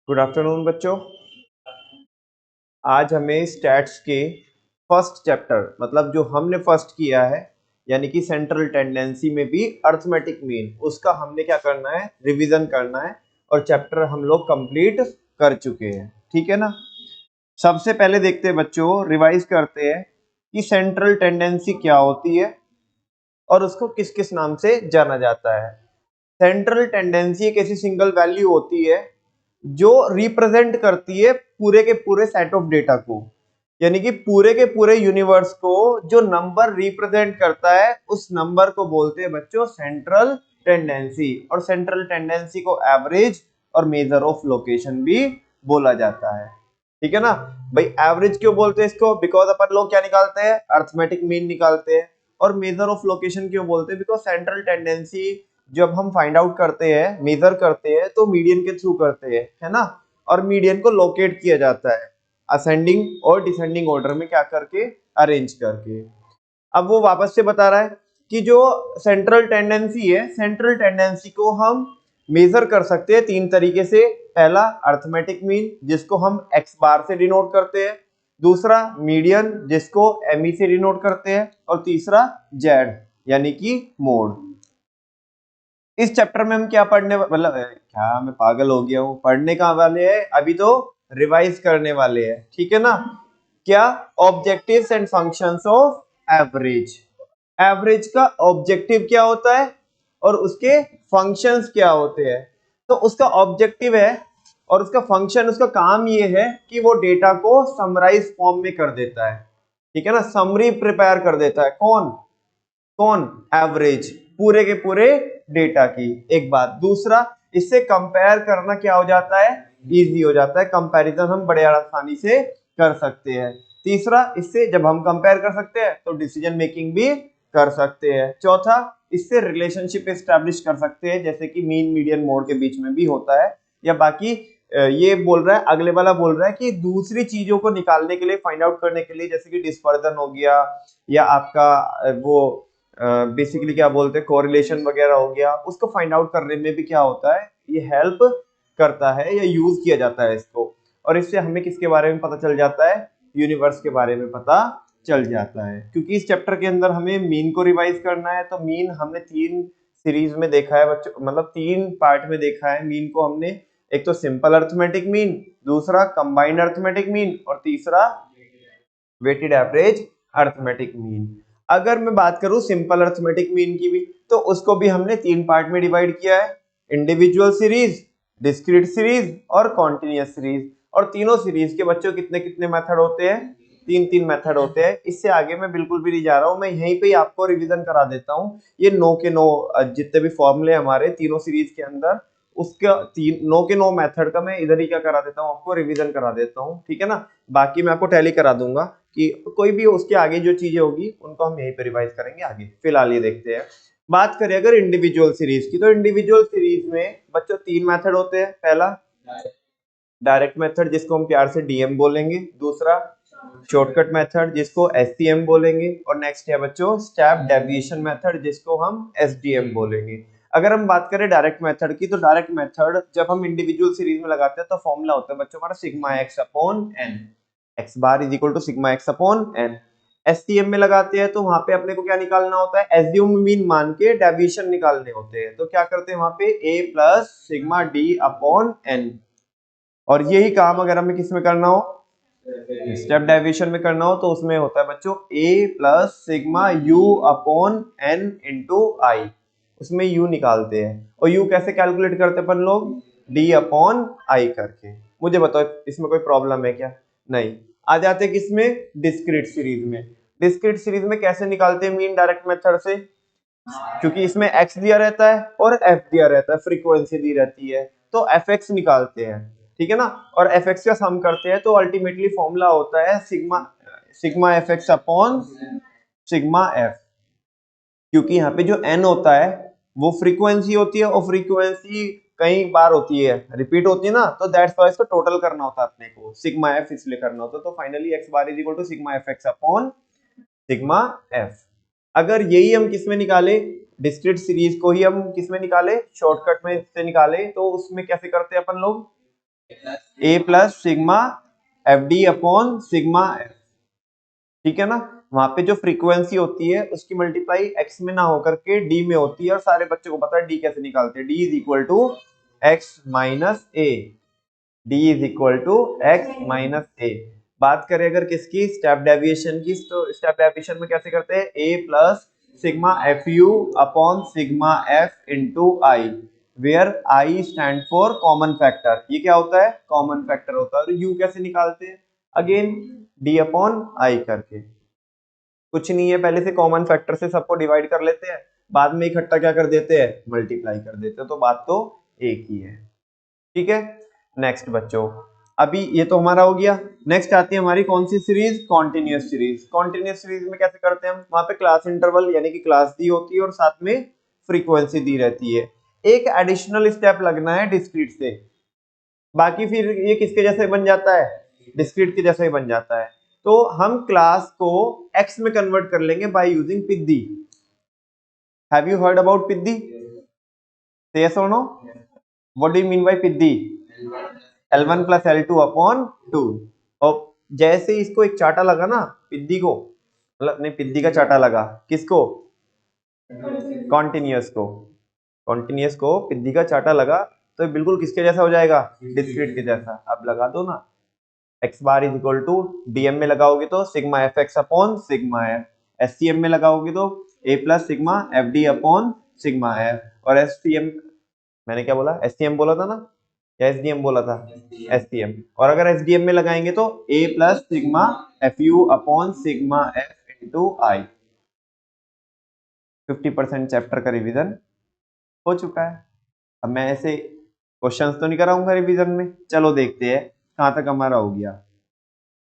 Good afternoon बच्चों। आज हमें स्टैट्स के फर्स्ट चैप्टर मतलब जो हमने फर्स्ट किया है यानी कि सेंट्रल टेंडेंसी में भी अर्थमेटिक मीन, उसका हमने क्या करना है, रिवीजन करना है। और चैप्टर हम लोग कंप्लीट कर चुके हैं, ठीक है ना। सबसे पहले देखते हैं बच्चों, रिवाइज करते हैं कि सेंट्रल टेंडेंसी क्या होती है और उसको किस किस नाम से जाना जाता है। सेंट्रल टेंडेंसी एक ऐसी सिंगल वैल्यू होती है जो रिप्रेजेंट करती है पूरे के पूरे सेट ऑफ डेटा को, यानी कि पूरे के पूरे यूनिवर्स को जो नंबर रिप्रेजेंट करता है उस नंबर को बोलते हैं बच्चों सेंट्रल टेंडेंसी। और सेंट्रल टेंडेंसी को एवरेज और मेजर ऑफ लोकेशन भी बोला जाता है, ठीक है ना भाई। एवरेज क्यों बोलते हैं इसको? बिकॉज अपन लोग क्या निकालते हैं, अर्थमेटिक मीन निकालते हैं। और मेजर ऑफ लोकेशन क्यों बोलते हैं? बिकॉज सेंट्रल टेंडेंसी जब हम फाइंड आउट करते हैं, मेजर करते हैं तो मीडियन के थ्रू करते हैं, है ना। और मीडियन को लोकेट किया जाता है असेंडिंग और डिसेंडिंग ऑर्डर में क्या करके, अरेंज करके। अब वो वापस से बता रहा है कि जो सेंट्रल टेंडेंसी है, सेंट्रल टेंडेंसी को हम मेजर कर सकते हैं तीन तरीके से। पहला अर्थमेटिक मीन जिसको हम एक्स बार से डिनोट करते हैं, दूसरा मीडियन जिसको एमई से डिनोट करते हैं, और तीसरा जेड यानी कि मोड। इस चैप्टर में हम क्या पढ़ने, मतलब क्या मैं पागल हो गया हूँ, पढ़ने का वाले हैं अभी तो, रिवाइज करने वाले हैं, ठीक है ना। क्या? Objectives and functions of average. Average का ऑब्जेक्टिव क्या होता है और उसके फंक्शंस क्या होते हैं। तो उसका ऑब्जेक्टिव है और उसका फंक्शन, उसका काम ये है कि वो डेटा को समराइज फॉर्म में कर देता है, ठीक है ना। समरी प्रिपेयर कर देता है कौन? कौन? एवरेज, पूरे के पूरे डेटा की। एक बात, दूसरा इससे कंपेयर करना क्या हो जाता है, इजी हो जाता है। कंपैरिजन हम बड़े आसानी से कर सकते हैं। तीसरा, इससे जब हम कंपेयर कर सकते हैं तो डिसीजन मेकिंग भी कर सकते हैं। चौथा, इससे रिलेशनशिप एस्टैब्लिश कर सकते हैं, जैसे कि मीन मीडियन मोड के बीच में भी होता है। या बाकी ये बोल रहा है, अगले वाला बोल रहा है कि दूसरी चीजों को निकालने के लिए, फाइंड आउट करने के लिए, जैसे कि डिस्पर्जन हो गया या आपका वो बेसिकली क्या बोलते हैं, कोरिलेशन वगैरह हो गया, उसको फाइंड आउट करने में भी क्या होता है, ये हेल्प करता है या यूज किया जाता है इसको। और इससे हमें किसके बारे में पता चल जाता है, यूनिवर्स के बारे में पता चल जाता है। क्योंकि इस चैप्टर के अंदर हमें मीन को रिवाइज करना है, तो मीन हमने तीन सीरीज में देखा है बच्चों, मतलब तीन पार्ट में देखा है मीन को हमने। एक तो सिंपल अर्थमेटिक मीन, दूसरा कंबाइंड अर्थमेटिक मीन, और तीसरा वेटेड एवरेज अर्थमेटिक मीन। अगर मैं बात करूं सिंपल अर्थमेटिक मीन की भी, तो उसको भी हमने तीन पार्ट में डिवाइड किया है, इंडिविजुअल सीरीज, डिस्क्रीट सीरीज और कॉन्टिन्यूअस सीरीज। और तीनों सीरीज के बच्चों कितने कितने मेथड होते हैं, तीन तीन मेथड होते हैं। इससे आगे मैं बिल्कुल भी नहीं जा रहा हूं, मैं यहीं पे ही आपको रिवीजन करा देता हूं। ये 9 के 9 जितने भी फॉर्मूले हमारे तीनों सीरीज के अंदर, उसका 9 के 9 मेथड का मैं इधर ही क्या करा देता हूं, आपको रिवीजन करा देता हूं, ठीक है ना। बाकी मैं आपको टैली करा दूंगा कि कोई भी उसके आगे जो चीजें होगी उनको हम यहीं पे रिवाइज करेंगे आगे। फिलहाल ये देखते हैं, बात करें अगर इंडिविजुअल सीरीज की, तो इंडिविजुअल सीरीज में बच्चों तीन मेथड होते हैं। पहला डायरेक्ट मेथड जिसको हम प्यार से डीएम बोलेंगे, दूसरा शॉर्टकट मेथड जिसको एसटीएम बोलेंगे, और नेक्स्ट है बच्चों स्टेप डेविएशन मेथड जिसको हम एसडीएम बोलेंगे। अगर हम बात करें डायरेक्ट मेथड की, तो डायरेक्ट मेथड जब हम इंडिविजुअल सीरीज में लगाते हैं तो फॉर्मूला होता है बच्चों हमारा sigma X upon N, X bar is equal to sigma X upon N. STM में लगाते हैं तो वहां पे अपने को क्या निकालना होता है, एज्यूम मीन मान के डेविएशन निकालने होते हैं। तो क्या करते हैं वहां पे a plus sigma D upon N. और यही काम अगर हमें किस में करना हो, स्टेप डेविएशन में करना हो, तो उसमें होता है बच्चों a plus sigma u upon n into I. उसमें u निकालते हैं, और u कैसे कैलकुलेट करते हैं अपन लोग, d अपॉन आई करके। मुझे बताओ इसमें कोई प्रॉब्लम है क्या? नहीं। आ जाते हैं किसमें, डिस्क्रीट सीरीज में। डिस्क्रीट सीरीज में कैसे निकालते हैं मीन डायरेक्ट मेथड से, क्योंकि इसमें x दिया रहता है और f दिया रहता है, फ्रीक्वेंसी दी रहती है, तो fx निकालते हैं, ठीक है ना। और fx का सम करते हैं तो अल्टीमेटली फॉर्मूला होता है sigma, sigma fx upon sigma f। क्योंकि यहाँ पे जो n होता है वो फ्रीक्वेंसी होती है, और फ्रीक्वेंसी कई बार होती है, रिपीट होती है ना, तो दैट्स व्हाई इसको टोटल करना होता है अपने को, सिग्मा f इसलिए करना होता है। तो finally x bar is equal to sigma fx upon sigma f। अगर यही हम किसमें निकाले, डिस्क्रीट सीरीज को ही हम किसमें निकाले, शॉर्टकट में से निकाले, तो उसमें कैसे करते हैं अपन लोग, A plus sigma F D upon sigma F, ठीक है ना। वहां पे जो फ्रीक्वेंसी होती है उसकी मल्टीप्लाई एक्स में ना होकर के डी में होती है, और सारे बच्चों को पता है डी कैसे निकालते हैं। D is equal to X minus A, D is equal to X minus A. बात करें अगर किसकी, स्टेप डेविएशन की, तो स्टेप डेविएशन में कैसे करते हैं, A plus sigma F U upon sigma F into I, where I stand for common factor. ये क्या होता है, कॉमन फैक्टर होता है। और यू कैसे निकालते हैं, अगेन डी अपॉन आई करके, कुछ नहीं है, पहले से कॉमन फैक्टर से सबको डिवाइड कर लेते हैं, बाद में इकट्ठा क्या कर देते हैं, मल्टीप्लाई कर देते हैं, तो बात तो एक ही है, ठीक है। नेक्स्ट बच्चों, अभी ये तो हमारा हो गया। नेक्स्ट आती है हमारी कौन सी series, continuous series. Continuous series में कैसे करते हैं हम, वहां पे क्लास इंटरवल यानी कि क्लास दी होती है और साथ में फ्रीक्वेंसी दी रहती है। एक एडिशनल स्टेप लगना है डिस्क्रीट से, बाकी फिर ये किसके जैसे बन जाता है, डिस्क्रीट के जैसा ही बन जाता है। तो हम क्लास को एक्स में कन्वर्ट कर लेंगे बाय यूजिंग पिद्दी। हैव यू हर्ड अबाउट पिद्दी, से यस और no, what do you mean by पिद्दी, L1 प्लस L2 अपॉन 2। और जैसे ही इसको एक चाटा लगा ना पिद्दी को, मतलब नहीं पिद्दी का चाटा लगा किसको, कॉन्टिन्यूअस को, कॉन्टिन्यूअस को पिद्दी का चाटा लगा तो बिल्कुल किसके जैसा हो जाएगा, डिस्क्रीट के जैसा। अब लगा दो ना, X bar is equal to DM में लगाओगे तो sigma F X upon sigma F, SCM में लगाओगे तो A plus sigma F D upon sigma F, और एसटीएम, मैंने क्या बोला, एसटीएम बोला था ना या एसडीएम बोला था, एसटीएम। और अगर एसडीएम में लगाएंगे तो A plus sigma F U upon sigma F into I. 50% chapter का रिवीजन हो चुका है। अब मैं ऐसे क्वेश्चंस तो नहीं कराऊंगा रिवीजन में, चलो देखते हैं कहां तक हमारा हो गया।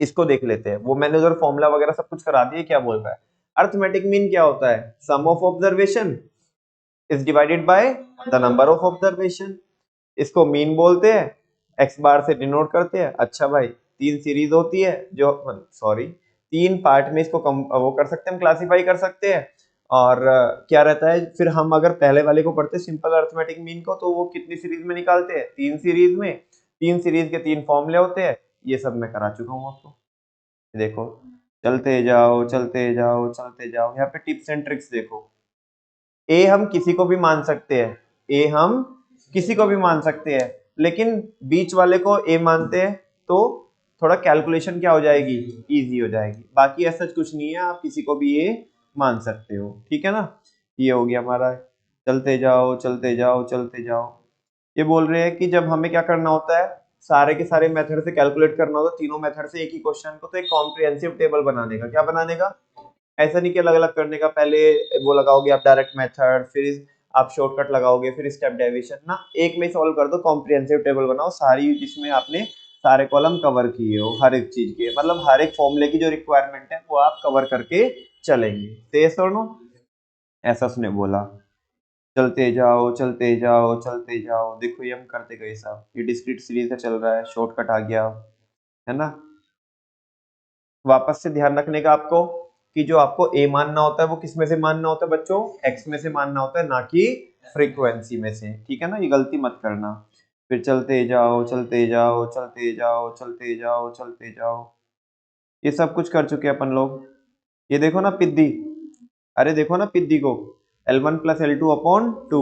इसको देख लेते हैं, वो मैंने उधर फॉर्मूला वगैरह सब कुछ करा दिया, क्या बोल रहा है। अर्थमेटिक मीन क्या होता है, sum of observation is divided by the number of observation. इसको मीन बोलते हैं, एक्स बार से डिनोट करते हैं। अच्छा भाई, तीन सीरीज होती है जो, सॉरी, तीन पार्ट में इसको वो कर सकते हैं, हम क्लासीफाई कर सकते हैं। और क्या रहता है फिर, हम अगर पहले वाले को पढ़ते सिंपल अर्थमेटिक मीन को, तो वो कितनी सीरीज में निकालते हैं, तीन सीरीज में। तीन सीरीज के तीन फॉर्मूले होते हैं, ये सब मैं करा चुका हूँ आपको। देखो, चलते जाओ चलते जाओ चलते जाओ, यहाँ पे टिप्स एंड ट्रिक्स देखो। ए हम किसी को भी मान सकते हैं, ए हम किसी को भी मान सकते हैं, लेकिन बीच वाले को ए मानते हैं तो थोड़ा कैलकुलेशन क्या हो जाएगी, इजी हो जाएगी। बाकी ऐसा कुछ नहीं है, आप किसी को भी ए मान सकते हो, ठीक है ना। ये हो गया हमारा, चलते जाओ चलते जाओ चलते जाओ। ये बोल रहे हैं कि जब हमें क्या करना होता है, सारे के सारे मेथड से कैलकुलेट करना होता है, तीनों मेथड से एक ही क्वेश्चन को, तो एक कॉम्प्रिहेंसिव टेबल बनाने का, क्या बनाने का, ऐसा नहीं कि अलग अलग करने का। पहले वो लगाओगे आप डायरेक्ट मेथड, फिर आप शॉर्टकट लगाओगे, फिर स्टेप डेविएशन ना, एक में सॉल्व कर दो, कॉम्प्रिहेंसिव टेबल बनाओ सारी, जिसमें आपने सारे कॉलम कवर किए हो, हर एक चीज के, मतलब हर एक फॉर्मूले की जो रिक्वायरमेंट है वो आप कवर करके चलेंगे। तेज सुनो, ऐसा उसने बोला। चलते जाओ चलते जाओ चलते जाओ, देखो ये हम करते गए साहब, ये डिस्क्रीट सीरीज का चल रहा है, शॉर्टकट आ गया है ना। वापस से ध्यान रखने का आपको कि जो आपको ए मानना होता है वो किस में से मानना होता है बच्चों, एक्स में से मानना होता है, ना कि फ्रीक्वेंसी में से, ठीक है ना, ये गलती मत करना। फिर चलते जाओ चलते जाओ चलते जाओ चलते जाओ चलते जाओ, ये सब कुछ कर चुके हैं अपन लोग। ये देखो ना पिद्दी, अरे देखो ना पिद्दी को, L1 plus L2 upon 2।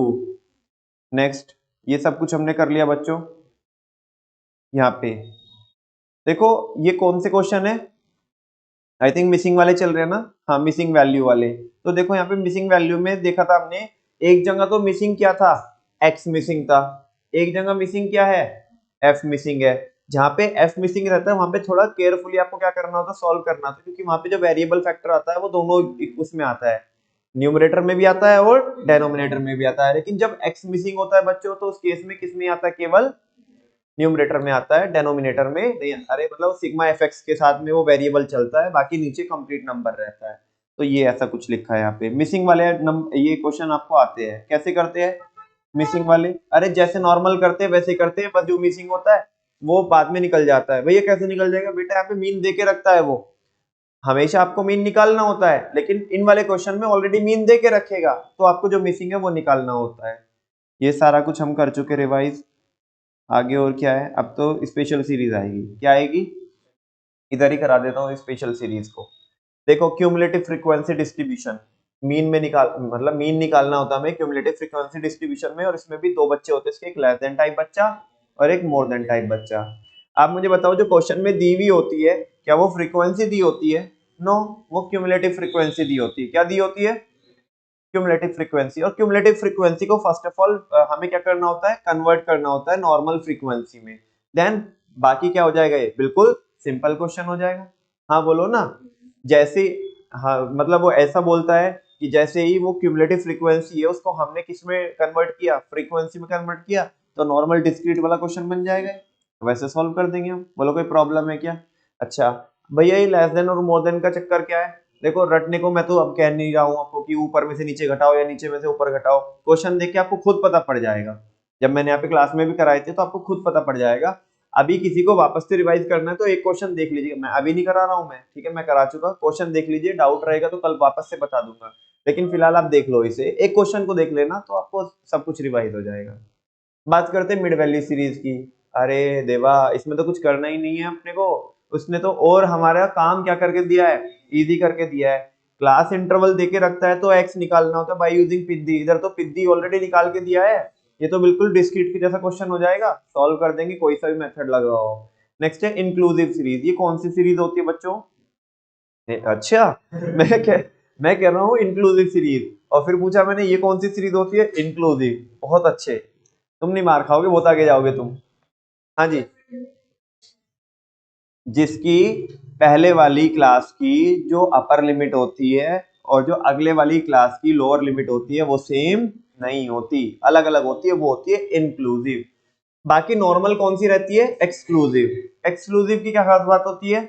Next, ये सब कुछ हमने कर लिया बच्चों। यहाँ पे देखो ये कौन से क्वेश्चन है, आई थिंक मिसिंग वाले चल रहे हैं ना, हाँ मिसिंग वैल्यू वाले। तो देखो यहाँ पे मिसिंग वैल्यू में देखा था हमने, एक जगह तो मिसिंग क्या था, एक्स मिसिंग था, एक जगह मिसिंग क्या है, एफ मिसिंग है। जहाँ पे एफ मिसिंग रहता है वहां पे थोड़ा केयरफुली आपको क्या करना होता है, सॉल्व करना होता है, क्योंकि वहां पे जो वेरिएबल फैक्टर आता है वो दोनों उसमें आता है, न्यूमरेटर में भी आता है और डेनोमिनेटर में भी आता है। लेकिन जब एक्स मिसिंग होता है बच्चों, तो उस केस में किस में आता है, केवल न्यूमरेटर में आता है, डेनोमिनेटर में नहीं। अरे मतलब सिग्मा एफएक्स के साथ में वो वेरिएबल चलता है, बाकी नीचे कंप्लीट नंबर रहता है। तो ये ऐसा कुछ लिखा है यहाँ पे, मिसिंग वाले ये क्वेश्चन आपको आते हैं, कैसे करते हैं मिसिंग वाले, अरे जैसे नॉर्मल करते हैं वैसे करते हैं, बस जो मिसिंग होता है वो बाद में निकल जाता है। भैया कैसे निकल जाएगा बेटा, यहाँ पे मीन दे के रखता है वो, हमेशा आपको मीन निकालना होता है, लेकिन इन वाले क्वेश्चन में ऑलरेडी मीन दे के रखेगा, तो आपको जो मिसिंग है वो निकालना होता है। ये सारा कुछ हम कर चुके रिवाइज। आगे और क्या है, अब तो स्पेशल सीरीज आएगी, क्या आएगी, इधर ही करा देता हूँ स्पेशल सीरीज को। देखो क्यूमुलेटिव फ्रीक्वेंसी डिस्ट्रीब्यूशन, मीन में निकाल मतलब मीन निकालना होता है हमें क्यूमुलेटिव फ्रीक्वेंसी डिस्ट्रीब्यूशन में, और इसमें भी दो बच्चे होते हैं इसके, एक लेस देन टाइप बच्चा और एक मोर देन टाइप बच्चा। आप मुझे बताओ जो क्वेश्चन में दी हुई होती है क्या वो फ्रीक्वेंसी दी होती है, नो, वो क्यूमुलेटिव फ्रीक्वेंसी दी होती है, क्या दी होती है, क्यूमुलेटिव फ्रीक्वेंसी। और क्यूमुलेटिव फ्रीक्वेंसी को फर्स्ट ऑफ ऑल हमें क्या करना होता है, कन्वर्ट करना होता है नॉर्मल फ्रीक्वेंसी में, देन बाकी क्या हो जाएगा, ये बिल्कुल सिंपल क्वेश्चन हो जाएगा। हाँ बोलो ना, जैसे, हाँ मतलब वो ऐसा बोलता है कि जैसे ही वो क्यूमुलेटिव फ्रीक्वेंसी है उसको हमने किस में कन्वर्ट किया, फ्रीक्वेंसी में कन्वर्ट किया, तो नॉर्मल डिस्क्रीट वाला क्वेश्चन बन जाएगा, वैसे सॉल्व कर देंगे हम। बोलो कोई प्रॉब्लम है क्या। अच्छा भैया ये लेस देन और मोर देन का चक्कर क्या है, देखो रटने को मैं तो अब कह नहीं रहा हूँ आपको कि ऊपर में से नीचे घटाओ या नीचे में से ऊपर घटाओ, क्वेश्चन देख के आपको खुद पता पड़ जाएगा, जब मैंने यहाँ पे क्लास में भी कराए थे तो आपको खुद पता पड़ जाएगा। अभी किसी को वापस से रिवाइज करना है तो एक क्वेश्चन देख लीजिए, मैं अभी नहीं करा रहा हूँ मैं, ठीक है मैं करा चुका, क्वेश्चन देख लीजिए, डाउट रहेगा तो कल वापस से बता दूंगा, लेकिन फिलहाल आप देख लो इसे, एक क्वेश्चन को देख लेना तो आपको सब कुछ रिवाइज हो जाएगा। बात करते हैं मिड वैल्यू सीरीज की। अरे देवा इसमें तो कुछ करना ही नहीं है अपने को, उसने तो और हमारा काम क्या करके दिया है, इजी करके दिया है। क्लास इंटरवल देके रखता है तो एक्स निकालना होता है बाय यूजिंग पिद्दी, इधर तो पिद्दी ऑलरेडी निकाल के दिया है, ये तो बिल्कुल डिस्क्रीट के जैसा क्वेश्चन हो जाएगा, सॉल्व कर देंगे कोई सा भी मेथड लगाओ। नेक्स्ट है इंक्लूसिव सीरीज, ये कौन सी सीरीज होती है बच्चों, अच्छा मैं कह रहा हूँ इंक्लूसिव सीरीज, और फिर पूछा मैंने ये कौन सी सीरीज होती है, इंक्लूसिव, बहुत अच्छे, तुम नहीं मार खाओगे, बहुत आगे जाओगे तुम। हाँ जी, जिसकी पहले वाली क्लास की जो अपर लिमिट होती है और जो अगले वाली क्लास की लोअर लिमिट होती है वो सेम नहीं होती, अलग अलग होती है, वो होती है इंक्लूसिव। बाकी नॉर्मल कौन सी रहती है, एक्सक्लूसिव। एक्सक्लूसिव की क्या खास बात होती है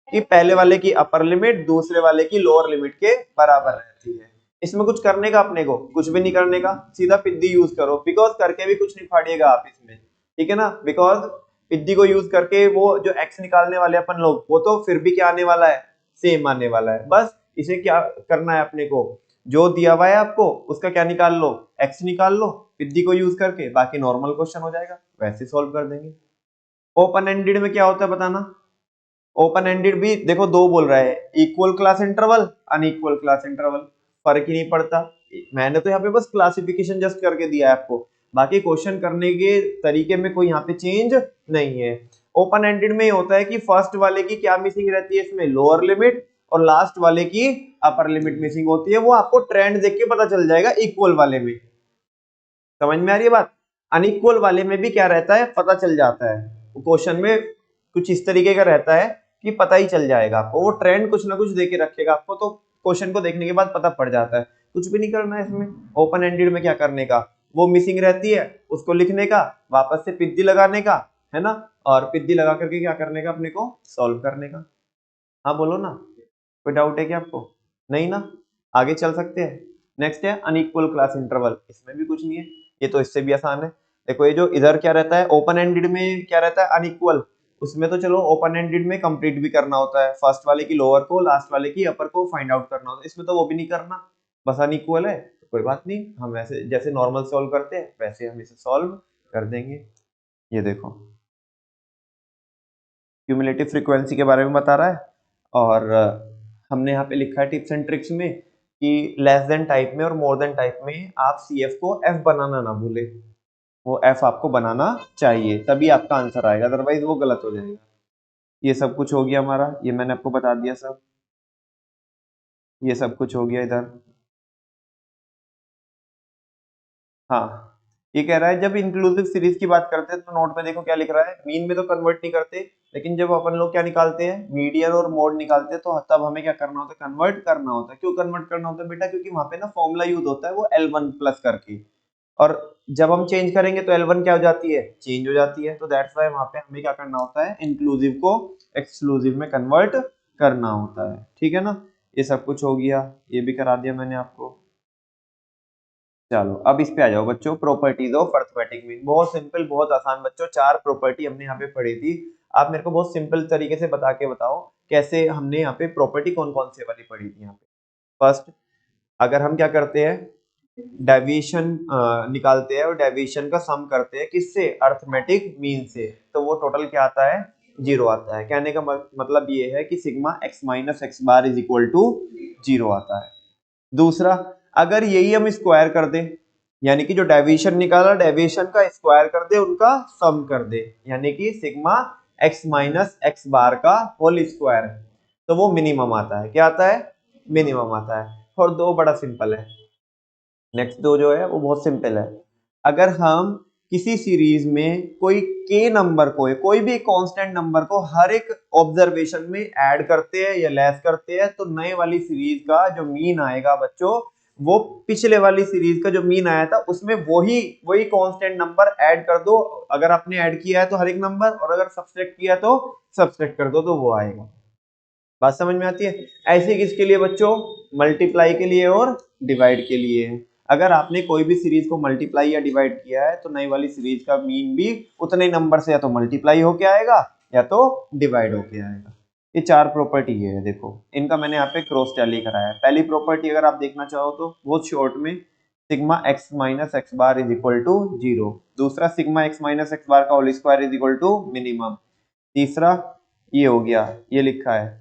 कि पहले वाले की अपर लिमिट दूसरे वाले की लोअर लिमिट के बराबर रहती है। इसमें कुछ करने का अपने को कुछ भी नहीं करने का, सीधा पिद्दी यूज करो, बिकॉज करके भी कुछ नहीं फाड़िएगा आप इसमें, ठीक है ना, बिकॉज पिद्दी को यूज करके वो जो एक्स निकालने वाले अपन लोग वो तो फिर भी क्या आने वाला है, सेम आने वाला है, बस इसे क्या करना है अपने को, जो दिया हुआ है आपको उसका क्या निकाल लो, एक्स निकाल लो पिद्दी को यूज करके, बाकी नॉर्मल क्वेश्चन हो जाएगा, वैसे सॉल्व कर देंगे। ओपन एंडेड में क्या होता है बताना, ओपन एंडेड भी देखो दो बोल रहा है, equal class interval, unequal class interval, फर्क ही नहीं पड़ता, मैंने तो यहाँ पे बस क्लासिफिकेशन जस्ट करके दिया है आपको, बाकी क्वेश्चन करने के तरीके में कोई यहाँ पे चेंज नहीं है। ओपन एंडेड में ये होता है कि फर्स्ट वाले की क्या मिसिंग रहती है इसमें, लोअर लिमिट, और लास्ट वाले की अपर लिमिट मिसिंग होती है, वो आपको ट्रेंड देख के पता चल जाएगा इक्वल वाले में, समझ में आ रही है बात। अनइक्वल वाले में भी क्या रहता है पता चल जाता है, क्वेश्चन में कुछ इस तरीके का रहता है कि पता ही चल जाएगा आपको, वो ट्रेंड कुछ ना कुछ देके रखेगा आपको, तो क्वेश्चन को देखने के बाद पता पड़ जाता है, कुछ भी नहीं करना है इसमें। ओपन एंडेड में क्या करने का, वो मिसिंग रहती है उसको लिखने का, वापस से पिद्दी लगाने का, है ना, और पिद्दी लगा करके क्या करने का अपने को, सॉल्व करने का। हाँ बोलो ना, कोई डाउट है क्या आपको, नहीं ना, आगे चल सकते हैं। नेक्स्ट है अनइक्वल क्लास इंटरवल, इसमें भी कुछ नहीं है, ये तो इससे भी आसान है। देखो ये जो इधर क्या रहता है ओपन एंडेड में क्या रहता है अनइक्वल, उसमें तो चलो ओपन एंडेड में कंप्लीट भी करना होता है, फर्स्ट वाले की लोअर को लास्ट वाले की अपर को फाइंड आउट करना होता है, इसमें तो वो भी नहीं करना, बस अनइक्वल है तो कोई बात नहीं, हम ऐसे जैसे नॉर्मल सॉल्व करते हैं वैसे हम इसे सॉल्व कर देंगे। ये देखो क्यूमुलेटिव फ्रीक्वेंसी के बारे में बता रहा है, और हमने यहाँ पे लिखा है टिप्स एंड ट्रिक्स में कि लेस देन टाइप में और मोर देन टाइप में आप सी एफ को एफ बनाना ना भूले, वो एफ आपको बनाना चाहिए तभी आपका आंसर आएगा, अदरवाइज वो गलत हो जाएगा। ये सब कुछ हो गया हमारा, ये मैंने आपको बता दिया सब, ये सब कुछ हो गया इधर। हाँ ये कह रहा है जब इंक्लूसिव सीरीज की बात करते हैं तो नोट में देखो क्या लिख रहा है, मीन में तो कन्वर्ट नहीं करते, लेकिन जब अपन लोग क्या निकालते हैं, मीडियन और मोड निकालते हैं, तो तब हमें क्या करना होता है, कन्वर्ट करना होता है। क्यों कन्वर्ट करना होता है बेटा, क्योंकि वहां पे ना फॉर्मूला यूज होता है वो L1 प्लस करके, और जब हम चेंज करेंगे तो L1 क्या हो जाती है, चेंज हो जाती है, तो दैट्स वाई वहां पे हमें क्या करना होता है, इंक्लूसिव को एक्सक्लूसिव में कन्वर्ट करना होता है, ठीक है ना। ये सब कुछ हो गया, ये भी करा दिया मैंने आपको। चलो अब इस पे आ जाओ बच्चों, प्रॉपर्टीज ऑफ अरिथमेटिक मीन, बहुत सिंपल बहुत आसान बच्चों, चार प्रॉपर्टी हमने यहाँ पे पढ़ी थी, आप मेरे को बहुत सिंपल तरीके से बता के बताओ कैसे हमने यहाँ पे प्रॉपर्टी कौन कौन से वाली पढ़ी थी यहाँ पे। फर्स्ट, अगर हम क्या करते हैं, डेविएशन निकालते हैं और डेविएशन का सम करते हैं किससे, अर्थमेटिक मीन से, तो वो टोटल क्या आता है, 0 आता है। कहने का मतलब ये है कि sigma x minus X bar is equal to 0 आता है। दूसरा, अगर यही हम स्क्वायर कर दें, यानी कि जो डेविएशन निकाला डेविएशन का स्क्वायर कर दे, उनका सम कर दे, यानी कि sigma x minus X bar का होल स्क्वायर, तो वो मिनिमम आता है। क्या आता है, मिनिमम आता है। और दो बड़ा सिंपल है, नेक्स्ट दो जो है वो बहुत सिंपल है। अगर हम किसी सीरीज में कोई के नंबर को, कोई भी कांस्टेंट नंबर को हर एक ऑब्जर्वेशन में ऐड करते हैं या लेस करते हैं, तो नए वाली सीरीज का जो मीन आएगा बच्चों, वो पिछले वाली सीरीज का जो मीन आया था उसमें वही वही कांस्टेंट नंबर ऐड कर दो। अगर आपने ऐड किया है तो हर एक नंबर, और अगर सब्सट्रैक्ट किया तो सब्सट्रैक्ट कर दो, तो वो आएगा। बात समझ में आती है। ऐसे किसके लिए बच्चों, मल्टीप्लाई के लिए और डिवाइड के लिए। अगर आपने कोई भी सीरीज को मल्टीप्लाई या डिवाइड किया है तो नई वाली सीरीज का मीन भी उतने नंबर से या तो मल्टीप्लाई होके आएगा या तो डिवाइड होके आएगा। ये चार प्रॉपर्टी है, देखो इनका मैंने यहाँ पे क्रॉस टैली कराया है। पहली प्रॉपर्टी अगर आप देखना चाहो तो बहुत शॉर्ट में, sigma X minus X bar is equal to 0। दूसरा, sigma X minus X bar का whole square is equal to minimum. तीसरा ये हो गया, ये लिखा है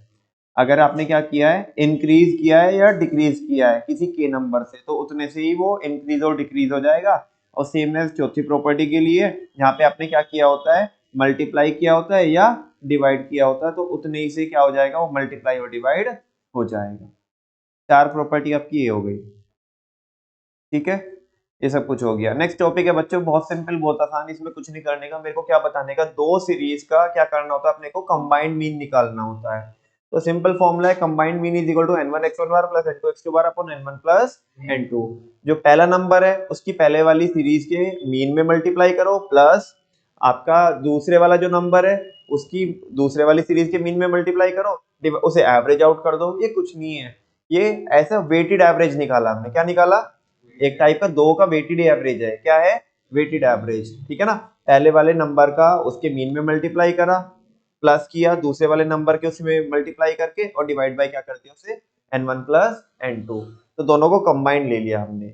अगर आपने क्या किया है, इंक्रीज किया है या डिक्रीज किया है किसी के नंबर से, तो उतने से ही वो इंक्रीज और डिक्रीज हो जाएगा। और सेम एज चौथी प्रॉपर्टी के लिए, यहाँ पे आपने क्या किया होता है, मल्टीप्लाई किया होता है या डिवाइड किया होता है, तो उतने ही से क्या हो जाएगा, वो मल्टीप्लाई और डिवाइड हो जाएगा। चार प्रॉपर्टी आपकी ये हो गई, ठीक है। ये सब कुछ हो गया। नेक्स्ट टॉपिक है बच्चों, बहुत सिंपल बहुत आसान, इसमें कुछ नहीं करने का, मेरे को क्या बताने का, दो सीरीज का क्या करना होता है, अपने को कंबाइंड मीन निकालना होता है। तो सिंपल फॉर्मूला है, combined mean is equal to n1 x1 bar plus n2 x2 bar upon n1 plus n2। जो पहला नंबर है उसकी पहले वाली सीरीज के मीन में मल्टीप्लाई करो, प्लस आपका दूसरे वाला जो नंबर है उसकी दूसरे वाली सीरीज के मीन में मल्टीप्लाई करो, उसे एवरेज आउट कर दो। ये कुछ नहीं है, ये ऐसा वेटेड एवरेज निकाला हमने। क्या निकाला, एक टाइप का दो का वेटेड एवरेज है। क्या है, वेटेड एवरेज, ठीक है ना। पहले वाले नंबर का उसके मीन में मल्टीप्लाई करा, प्लस किया दूसरे वाले नंबर के उसमें मल्टीप्लाई करके, और डिवाइड बाय क्या करते हैं उसे, n1 प्लस n2। तो दोनों को कंबाइंड ले लिया हमने।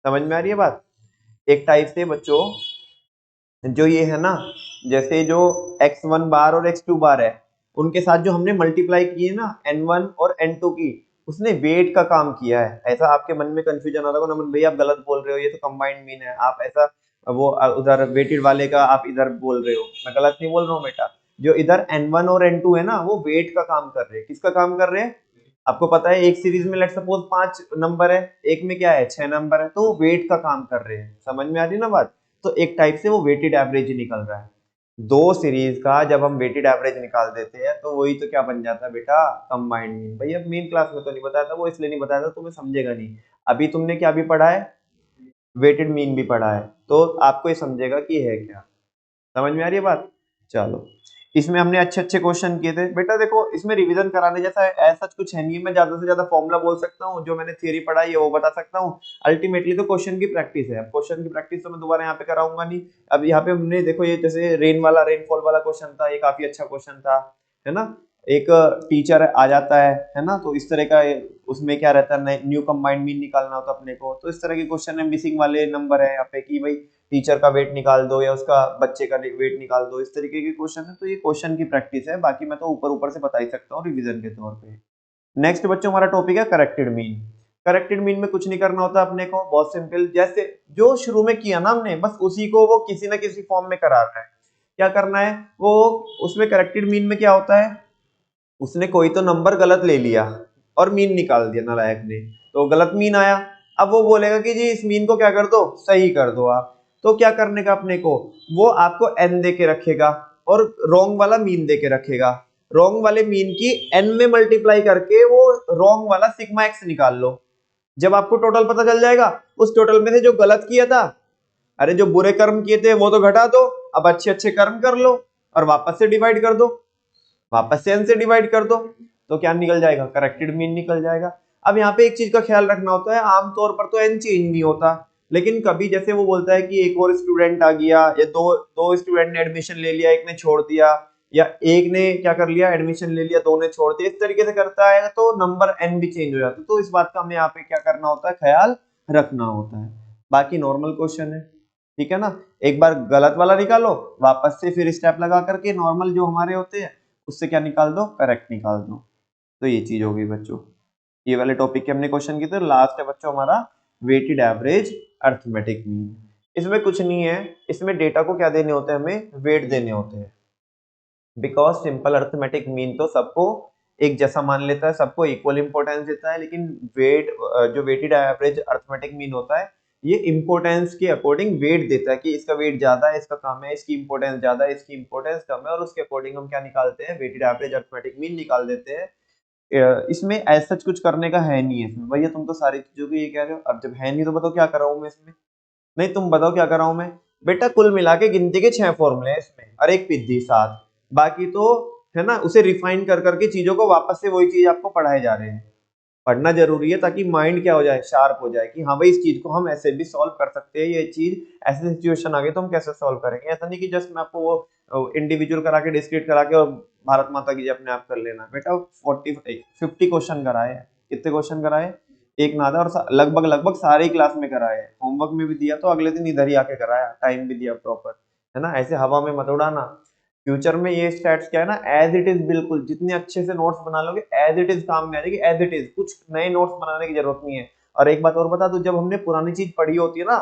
समझ में आ रही है बात। एक टाइप से बच्चों जो ये है ना, जैसे जो x1 बार और x2 बार है, उनके साथ जो हमने मल्टीप्लाई की है ना n1 और n2 की, उसने वेट का काम किया है। ऐसा आपके मन में कंफ्यूजन आ रहा होगा, नमन भैया आप गलत बोल रहे हो, ये तो कंबाइंड मीन है, आप ऐसा वो उधर वेटेड वाले का आप इधर बोल रहे हो। मैं गलत नहीं बोल रहा हूँ बेटा, जो इधर n1 और n2 है ना, वो वेट का काम कर रहे हैं। किसका काम कर रहे हैं, आपको पता है एक सीरीज में लेट सपोज 5 नंबर है, एक में क्या है 6 नंबर है, तो वो वेट का काम कर रहे हैं। समझ में आ रही है ना बात। तो एक टाइप से वो वेटेड एवरेज ही निकल रहा है। दो सीरीज का जब हम वेटेड एवरेज निकाल देते हैं तो वही तो क्या बन जाता है बेटा, कंबाइंड मीन। भैया मेन क्लास में तो नहीं बताया था, वो इसलिए नहीं बताया था तुम्हें समझेगा नहीं। अभी तुमने क्या भी पढ़ा है, वेटेड मीन भी पढ़ा है, तो आपको ये समझेगा कि है क्या। समझ में आ रही है बात। चलो, इसमें हमने अच्छे अच्छे क्वेश्चन किए थे बेटा। देखो इसमें रिवीजन कराने जैसा ऐसा कुछ है नहीं, मैं ज्यादा से ज्यादा फॉर्मूला बोल सकता हूँ, जो मैंने थियरी पढ़ाई है वो बता सकता हूँ। अल्टीमेटली तो क्वेश्चन की प्रैक्टिस है। क्वेश्चन की प्रैक्टिस तो मैं दोबारा यहाँ पे कराऊंगा नहीं। अब यहाँ पे हमने देखो, ये जैसे रेनफॉल वाला क्वेश्चन था, ये काफी अच्छा क्वेश्चन था, है ना। एक टीचर आ जाता है ना, तो इस तरह का उसमें क्या रहता है, न्यू कंबाइंड मीन निकालना होता है अपने को। तो इस तरह के क्वेश्चन है, मिसिंग वाले नंबर है यहाँ पे कि भाई टीचर का वेट निकाल दो या उसका बच्चे का वेट निकाल दो, इस तरीके के क्वेश्चन है। तो ये क्वेश्चन की प्रैक्टिस है, बाकी मैं तो ऊपर ऊपर से बता ही सकता हूँ रिवीजन के तौर पे। नेक्स्ट बच्चों हमारा टॉपिक है करेक्टेड मीन। करेक्टेड मीन में कुछ नहीं करना होता अपने को, बहुत सिंपल, जैसे जो शुरू में किया ना हमने, बस उसी को वो किसी ना किसी फॉर्म में करा रहा है। क्या करना है वो, उसमें करेक्टेड मीन में क्या होता है, उसने कोई तो नंबर गलत ले लिया और मीन निकाल दिया नालायक ने, तो गलत मीन आया। अब वो बोलेगा कि जी इस मीन को क्या कर दो, सही कर दो आप। तो क्या करने का अपने को, वो आपको n दे के रखेगा और रॉन्ग वाला मीन दे के रखेगा। रॉन्ग वाले मीन की n में मल्टीप्लाई करके वो रॉन्ग वाला सिग्मा x निकाल लो। जब आपको टोटल पता चल जाएगा, उस टोटल में से जो गलत किया था, अरे जो बुरे कर्म किए थे वो तो घटा दो, अब अच्छे अच्छे कर्म कर लो और वापस से डिवाइड कर दो, वापस से n से डिवाइड कर दो, तो क्या निकल जाएगा, करेक्टेड मीन निकल जाएगा। अब यहाँ पे एक चीज का ख्याल रखना होता है, आमतौर पर तो n चेंज नहीं होता, लेकिन कभी जैसे वो बोलता है कि एक और स्टूडेंट आ गया, या दो दो स्टूडेंट ने एडमिशन ले लिया, एक ने छोड़ दिया, या एक ने क्या कर लिया एडमिशन ले लिया, दो ने छोड़ दिया, इस तरीके से करता है तो नंबर n भी चेंज हो जाता है। तो इस बात का हमें यहाँ पे क्या करना होता है ख्याल रखना होता है। बाकी नॉर्मल क्वेश्चन है, ठीक है ना। एक बार गलत वाला निकालो, वापस से फिर स्टेप लगा करके नॉर्मल जो हमारे होते हैं उससे क्या निकाल दो, करेक्ट निकाल दो। तो ये चीज हो गई बच्चों, ये वाले टॉपिक के हमने क्वेश्चन किए थे। लास्ट है बच्चों हमारा वेटेड एवरेज अर्थमेटिक मीन। इसमें कुछ नहीं है, इसमें डेटा को क्या देने होते हैं, हमें वेट देने होते हैं। बिकॉज सिंपल अर्थमेटिक मीन तो सबको एक जैसा मान लेता है, सबको इक्वल इंपॉर्टेंस देता है, लेकिन वेट जो वेटेड एवरेज अर्थमेटिक मीन होता है ये इंपॉर्टेंस के अकॉर्डिंग वेट देता है कि इसका वेट ज्यादा है, इसका कम है, इसकी इंपॉर्टेंस ज्यादा है, इसकी इंपॉर्टेंस कम है, और उसके अकॉर्डिंग हम क्या निकालते हैं, वेटेड एवरेज अर्थमेटिक मीन निकाल देते हैं। इसमें ऐसा कुछ करने का है नहीं है इसमें। भैया तुम तो सारी चीजों की ये कह रहे हो, अब जब है नहीं तो बताओ क्या कर रहा हूं मैं इसमें। नहीं तुम बताओ क्या कर रहा हूं मैं। बेटा कुल मिला के गिनती के 6 फॉर्मूले हैं इसमें और एक पिद्दी 7, बाकी तो है ना उसे रिफाइन कर करके चीजों को वापस से वही चीज आपको पढ़ाए जा रहे हैं। पढ़ना जरूरी है ताकि माइंड क्या हो जाए, शार्प हो जाए कि हाँ भाई इस चीज को हम ऐसे भी सॉल्व कर सकते हैं, ये चीज ऐसे सिचुएशन आ गई तो हम कैसे सॉल्व करेंगे। ऐसा नहीं कि जस्ट मैं आपको वो इंडिविजुअल करा के डिस्क्रीट करा के और भारत माता की जय अपने आप कर लेना। बेटा 50 क्वेश्चन कराए हैं। कितने क्वेश्चन कराए, एक ना आधा, और लगभग लगभग सारे ही क्लास में कराए हैं। होमवर्क में भी दिया तो अगले दिन इधर ही आके कराया, टाइम भी दिया प्रॉपर, है ना। ऐसे हवा में मत उड़ाना। फ्यूचर में ये स्टैट्स क्या है ना, एज इट इज, बिल्कुल जितने अच्छे से नोट्स बना लोगे एज इट इज काम में आ जाएगी, एज इट इज, कुछ नए नोट्स बनाने की जरूरत नहीं है। और एक बात और बता दूं, जब हमने पुरानी चीज पढ़ी होती है ना,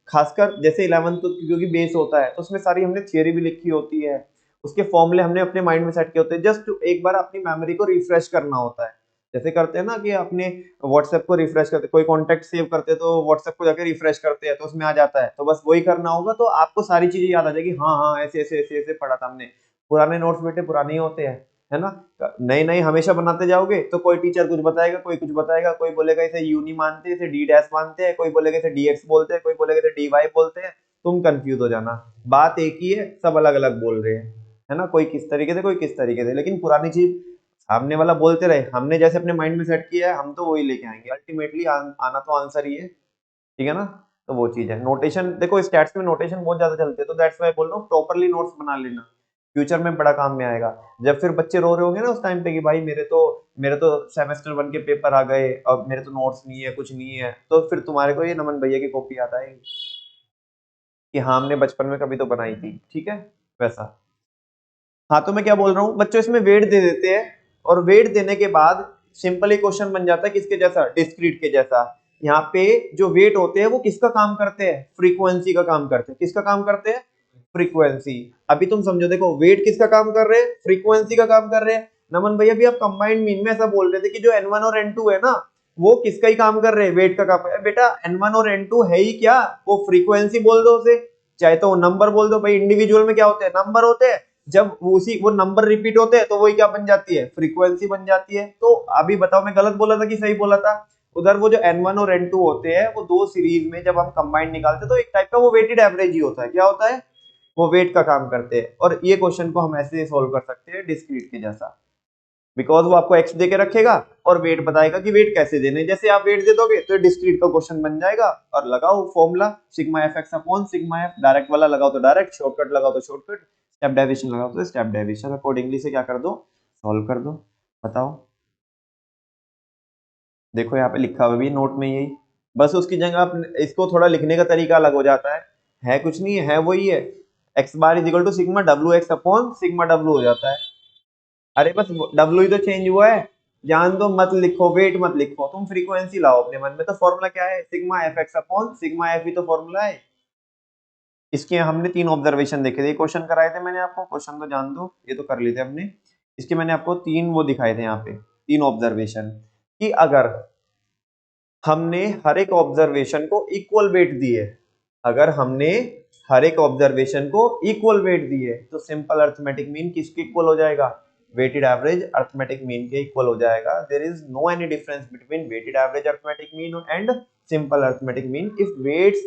खासकर जैसे 11th क्योंकि बेस होता है तो उसमें सारी हमने थियोरी भी लिखी होती है, उसके फॉर्मूले हमने अपने माइंड में सेट किए होते हैं, जस्ट एक बार अपनी मेमोरी को रिफ्रेश करना होता है। जैसे करते हैं ना कि अपने व्हाट्सएप को रिफ्रेश करते, कोई कॉन्टेक्ट सेव करते हैं तो व्हाट्सएप को जाकर रिफ्रेश करते हैं तो उसमें आ जाता है, तो बस वही करना होगा तो आपको सारी चीजें याद आ जाएगी। हाँ हाँ ऐसे ऐसे ऐसे ऐसे पढ़ा था हमने। पुराने नोट्स बेटे पुराने ही होते हैं, है ना। नए नए हमेशा बनाते जाओगे तो कोई टीचर कुछ बताएगा, कोई कुछ बताएगा, कोई बोलेगा इसे यूनी मानते हैं, इसे डी डैश मानते हैं, कोई बोलेगा इसे डीएक्स बोलते हैं, कोई बोलेगा इसे डी वाई बोलते हैं। तुम कंफ्यूज हो जाना, बात एक ही है, सब अलग अलग बोल रहे हैं, है ना। कोई किस तरीके से, कोई किस तरीके से, लेकिन पुरानी चीज सामने वाला बोलते रहे, हमने जैसे अपने माइंड में सेट किया है हम तो वही लेके आएंगे अल्टीमेटली। आना तो आंसर ही है, ठीक है ना। तो वो चीज है। नोटेशन देखो, स्टैट्स में नोटेशन बहुत ज्यादा चलते हैं, तो दैट्स व्हाई बोल रहा हूँ प्रॉपर्ली नोट्स बना लेना, फ्यूचर में बड़ा काम में आएगा। जब फिर बच्चे रो रहे होंगे ना उस टाइम पे कि भाई मेरे तो सेमेस्टर 1 के पेपर आ गए और मेरे तो नोट्स नहीं है, कुछ नहीं है, तो फिर तुम्हारे को ये नमन भैया की कॉपी याद आएगी कि हाँ हमने बचपन में कभी तो बनाई थी, ठीक है वैसा। हाँ तो मैं क्या बोल रहा हूँ बच्चों, इसमें वेट दे देते हैं और वेट देने के बाद सिंपल एक क्वेश्चन बन जाता है किसके जैसा, डिस्क्रीट के जैसा। यहाँ पे जो वेट होते हैं वो किसका काम करते हैं, फ्रीक्वेंसी का काम करते हैं। किसका काम करते हैं, फ्रीक्वेंसी। अभी तुम समझो, देखो वेट किसका काम कर रहे हैं, फ्रीक्वेंसी का काम कर रहे हैं। नमन भैया भी आप कंबाइंड मीन में ऐसा बोल रहे थे कि जो N1 और N2 है ना वो किसका ही काम कर रहे हैं, वेट का काम है। बेटा N1 और N2 है ही क्या, वो फ्रीक्वेंसी बोल दो उसे, चाहे तो नंबर बोल दो। भाई इंडिविजुअल में क्या होते हैं, नंबर होते हैं, जब वो नंबर रिपीट होते हैं तो वही क्या बन जाती है, फ्रीक्वेंसी बन जाती है। तो अभी बताओ मैं गलत बोला था कि सही बोला था। उधर वो जो N1 और N2 होते हैं वो दो सीरीज में जब हम कंबाइंड निकालते हैं तो एक टाइप का वो वेटेड एवरेज ही होता है। क्या होता है, वो वेट का काम करते हैं। और ये क्वेश्चन को हम ऐसे सोल्व कर सकते हैं डिस्क्रीट के जैसा, बिकॉज वो आपको एक्स दे के रखेगा और वेट बताएगा कि वेट कैसे देने। जैसे आप वेट दे दोगे तो डिस्क्रीट का क्वेश्चन बन जाएगा। और लगाओ formula sigma F X upon sigma F, direct वाला लगाओ तो डायरेक्ट, शॉर्टकट लगाओ तो शॉर्टकट, स्टेप डेविएशन लगाओ तो स्टेप डेविएशन, अकॉर्डिंगली से क्या कर दो, सॉल्व कर दो। बताओ, देखो यहाँ पे लिखा हुआ भी नोट में यही, बस उसकी जगह आप इसको थोड़ा लिखने का तरीका अलग हो जाता है कुछ नहीं है वही है। X bar is equal to sigma W X upon sigma W हो जाता है। अरे बस डब्ल्यू ही तो चेंज हुआ है, जान दो, मत लिखो वेट, मत लिखो, तुम फ्रीक्वेंसी लाओ अपने मन में। तो फॉर्मूला क्या है, sigma F X upon sigma F ही तो फॉर्मूला है। इसके हमने 3 ऑब्जर्वेशन देखे थे, क्वेश्चन कराए थे मैंने आपको, क्वेश्चन तो जान दो, ये तो कर लिए थे हमने। इसके मैंने आपको 3 वो दिखाए थे यहाँ पे, 3 ऑब्जर्वेशन, कि अगर हमने हर एक ऑब्जर्वेशन को इक्वल वेट दिए, अगर हमने हर एक ऑब्जर्वेशन को इक्वल वेट दिए तो सिंपल अर्थमेटिक मीन किसके इक्वल हो जाएगा, वेटेड एवरेज अर्थमेटिक मीन के इक्वल हो जाएगा। There is no any difference between weighted average arithmetic mean and simple arithmetic mean if weights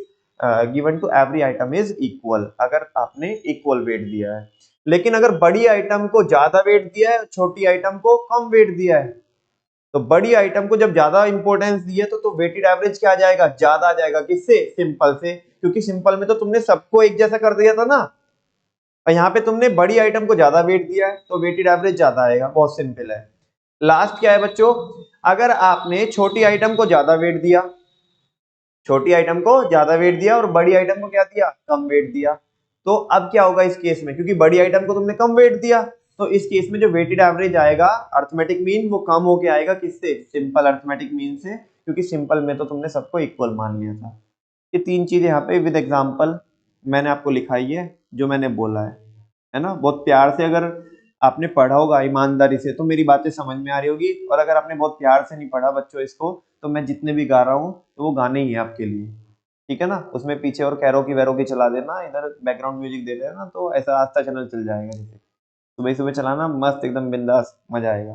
given to every item is equal, अगर आपने equal weight दिया है। लेकिन अगर बड़ी आइटम को ज्यादा वेट दिया है, छोटी आइटम को कम वेट दिया है, तो बड़ी आइटम को जब ज्यादा इंपॉर्टेंस दी है तो वेटेड एवरेज क्या आ जाएगा, ज्यादा आ जाएगा। किससे, सिंपल से, क्योंकि सिंपल में तो तुमने सबको एक जैसा कर दिया था ना, और यहाँ पे तुमने बड़ी आइटम को ज्यादा वेट दिया है तो वेटेड एवरेज ज्यादा आएगा, बहुत सिंपल है। लास्ट क्या है बच्चों, अगर आपने छोटी आइटम को ज्यादा वेट दिया, छोटी आइटम को ज्यादा वेट दिया और बड़ी आइटम को क्या दिया, कम वेट दिया। तो अब क्या होगा इस केस में, क्योंकि बड़ी आइटम को तुमने कम वेट दिया, तो इस केस में जो वेटेड एवरेज आएगा अर्थमेटिक मीन, वो कम होके आएगा किससे, सिंपल अर्थमेटिक मीन से, क्योंकि सिंपल में तो तुमने सबको इक्वल मान लिया था। ये तीन चीजें यहाँ पे विद एग्जांपल मैंने आपको लिखाई है, जो मैंने बोला है ना। बहुत प्यार से अगर आपने पढ़ा होगा ईमानदारी से तो मेरी बातें समझ में आ रही होगी, और अगर आपने बहुत प्यार से नहीं पढ़ा बच्चों इसको, तो मैं जितने भी गा रहा हूँ तो वो गाने ही है आपके लिए, ठीक है ना। उसमें पीछे और कैरो की वैरो की चला देना, इधर बैकग्राउंड म्यूजिक दे देना, तो ऐसा आस्था चैनल चल जाएगा। जैसे सुबह सुबह चलाना, मस्त एकदम बिंदास, मजा आएगा,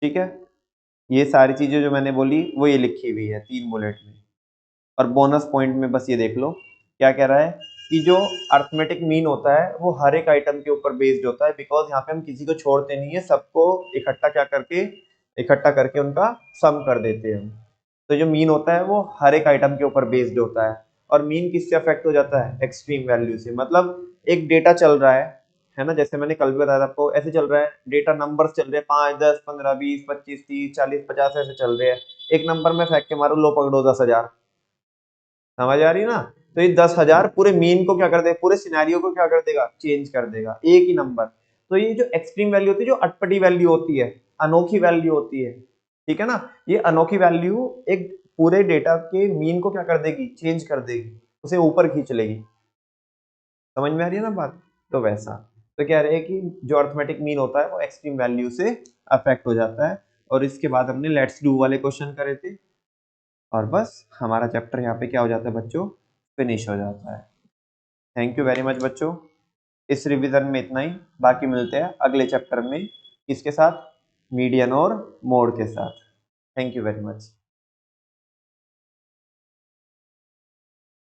ठीक है। ये सारी चीजें जो मैंने बोली वो ये लिखी हुई है 3 बुलेट में। और बोनस पॉइंट में बस ये देख लो क्या कह रहा है, कि जो अर्थमेटिक मीन होता है वो हर एक आइटम के ऊपर बेस्ड होता है, बिकॉज यहाँ पे हम किसी को छोड़ते नहीं है, सबको इकट्ठा करके उनका सम कर देते हैं। तो जो मीन होता है वो हर एक आइटम के ऊपर बेस्ड होता है। और मीन किससे अफेक्ट हो जाता है, एक्सट्रीम वैल्यू से। मतलब एक डेटा चल रहा है ना, जैसे मैंने कल भी बताया था आपको, ऐसे चल रहा है डेटा, नंबर्स चल रहे हैं 5 10 15 20 25 30 40 50 ऐसे चल रहे हैं। एक नंबर में फेंक के मारो, लो पकड़ो 10,000, समझ आ रही ना। तो ये 10,000 पूरे मीन को क्या कर देगा, पूरे सिनेरियो को क्या कर देगा, चेंज कर देगा, एक ही नंबर। तो ये जो एक्सट्रीम वैल्यू होती है, जो अटपटी वैल्यू होती है, अनोखी वैल्यू होती है, ठीक है ना, ये अनोखी वैल्यू एक पूरे डेटा के मीन को क्या कर देगी, चेंज कर देगी, उसे ऊपर खींच लेगी। समझ में आ रही है ना बात। तो वैसा, तो कह रहे हैं कि जो अर्थमेटिक मीन होता है वो एक्सट्रीम वैल्यू से अफेक्ट हो जाता है। और इसके बाद हमने लेट्स डू वाले क्वेश्चन करे थे, और बस हमारा चैप्टर यहाँ पे क्या हो जाता है बच्चों, फिनिश हो जाता है। थैंक यू वेरी मच बच्चों, इस रिवीजन में इतना ही। बाकी मिलते हैं अगले चैप्टर में, किसके साथ, मीडियन और मोड के साथ। Thank you very much.